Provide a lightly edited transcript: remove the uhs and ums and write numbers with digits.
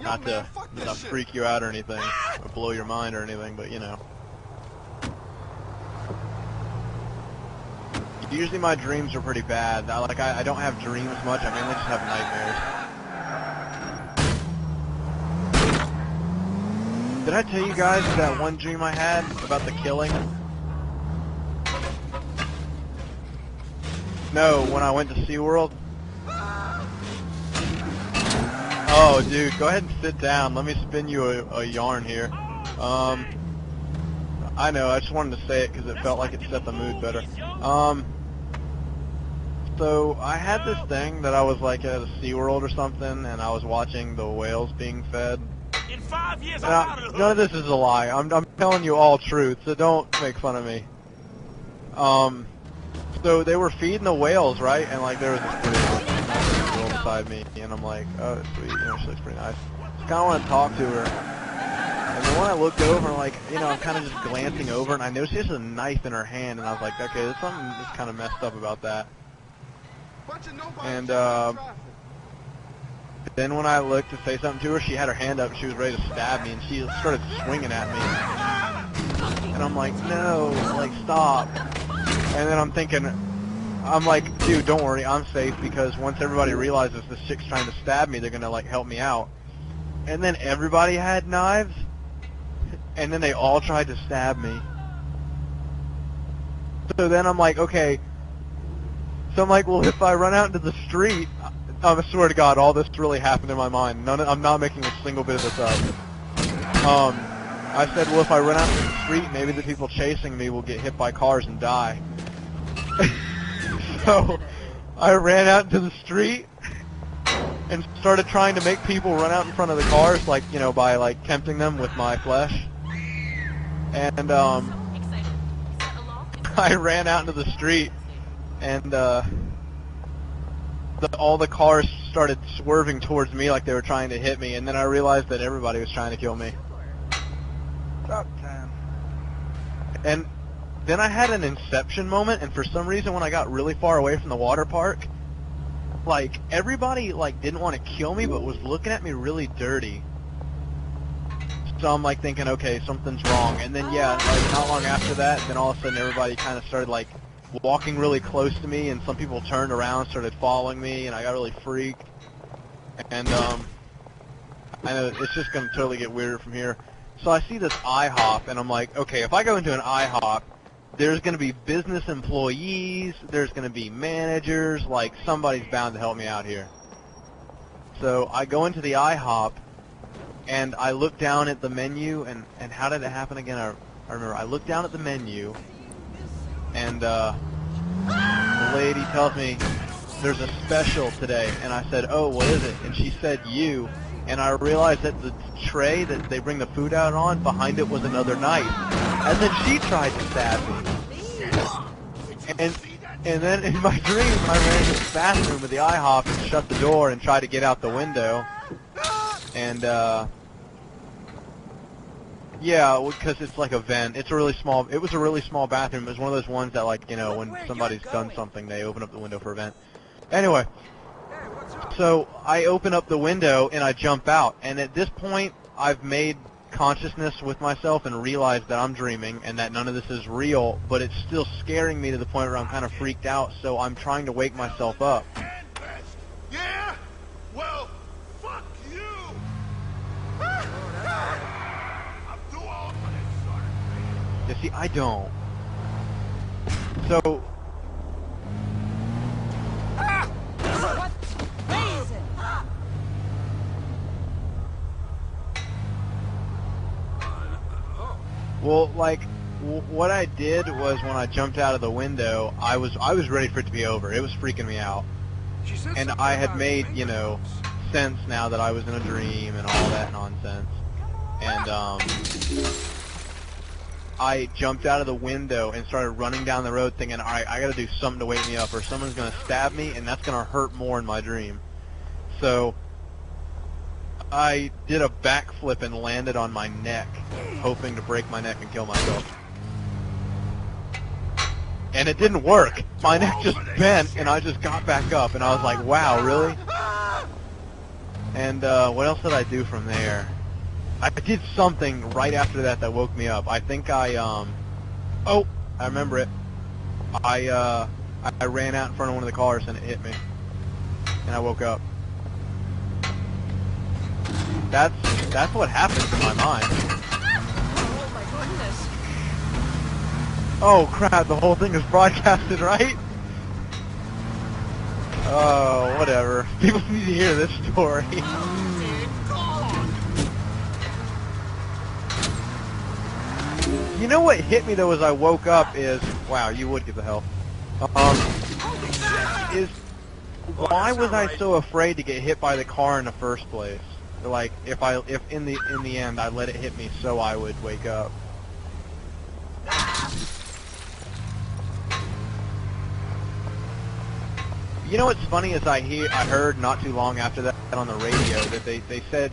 Not to freak you out or anything, or blow your mind or anything, but you know. Usually my dreams are pretty bad. I don't have dreams much, I mainly just have nightmares. Did I tell you guys that one dream I had about the killing? No, when I went to SeaWorld? Oh, dude, go ahead and sit down. Let me spin you a yarn here. I know, I just wanted to say it because it felt like it set the mood better. So I had this thing that I was like at a SeaWorld or something, and I was watching the whales being fed. In 5 years, None of this is a lie. I'm telling you all truth, so don't make fun of me. So they were feeding the whales, right? And like there was this pretty girl beside me, and I'm like, oh, sweet, you know, she looks pretty nice. Just kind of want to talk to her. And then when I looked over, like, you know, I'm kind of just glancing over, and I noticed she has a knife in her hand, and I was like, okay, there's something that's kind of messed up about that. And then when I looked to say something to her, she had her hand up, and she was ready to stab me, and she started swinging at me. And I'm like, no, like, stop. And then I'm thinking, I'm like, dude, don't worry, I'm safe, because once everybody realizes this chick's trying to stab me, they're gonna, like, help me out. And then everybody had knives, and then they all tried to stab me. So then I'm like, okay, so I'm like, well, if I run out into the street, I swear to God, all this really happened in my mind. I'm not making a single bit of this up. I said, well, if I run out into the street, maybe the people chasing me will get hit by cars and die. So I ran out into the street and started trying to make people run out in front of the cars, like, you know, by like tempting them with my flesh. And I ran out into the street, and all the cars started swerving towards me like they were trying to hit me, and then I realized that everybody was trying to kill me. About time. And then I had an inception moment, and for some reason when I got really far away from the water park, like, everybody, like, didn't want to kill me, but was looking at me really dirty. So I'm, like, thinking, okay, something's wrong. And then, yeah, like, not long after that, then all of a sudden everybody kind of started, like, walking really close to me, and some people turned around, started following me, and I got really freaked. And, I know it's just going to totally get weirder from here. So I see this IHOP, and I'm like, okay, if I go into an IHOP, there's going to be business employees, there's going to be managers, like, somebody's bound to help me out here. So I go into the IHOP, and I look down at the menu, and how did it happen again? I remember, I looked down at the menu, and the lady tells me, there's a special today, and I said, oh, what is it? And she said, you. And I realized that the tray that they bring the food out on, behind it was another knife. And then she tried to stab me. And then in my dream, I ran into the bathroom of the IHOP and shut the door and tried to get out the window. And, yeah, because it's like a vent. It's a really small, it was a really small bathroom. It was one of those ones that, like, you know, when somebody's done something, they open up the window for a vent. Anyway. So I open up the window and I jump out, and at this point I've made consciousness with myself and realized that I'm dreaming and that none of this is real, but it's still scaring me to the point where I'm kind of freaked out, so I'm trying to wake myself up. Yeah? Well, fuck you! You see, I don't. So... Well, like, what I did was when I jumped out of the window, I was ready for it to be over. It was freaking me out. And I had made, you know, sense now that I was in a dream and all that nonsense. And, I jumped out of the window and started running down the road thinking, alright, I gotta do something to wake me up or someone's gonna stab me and that's gonna hurt more in my dream. So, I did a backflip and landed on my neck, hoping to break my neck and kill myself. And it didn't work. My neck just bent, and I just got back up, and I was like, wow, really? And what else did I do from there? I did something right after that woke me up. I think oh, I remember it. I ran out in front of one of the cars and it hit me, and I woke up. That's what happened in my mind. Oh my goodness. Oh crap! The whole thing is broadcasted, right? Oh, whatever. People need to hear this story. Dude, God. You know what hit me though as I woke up is, wow, you would get the help. Is why was I so afraid to get hit by the car in the first place? Like, if in the end I let it hit me so I would wake up. You know what's funny is I heard not too long after that on the radio that they said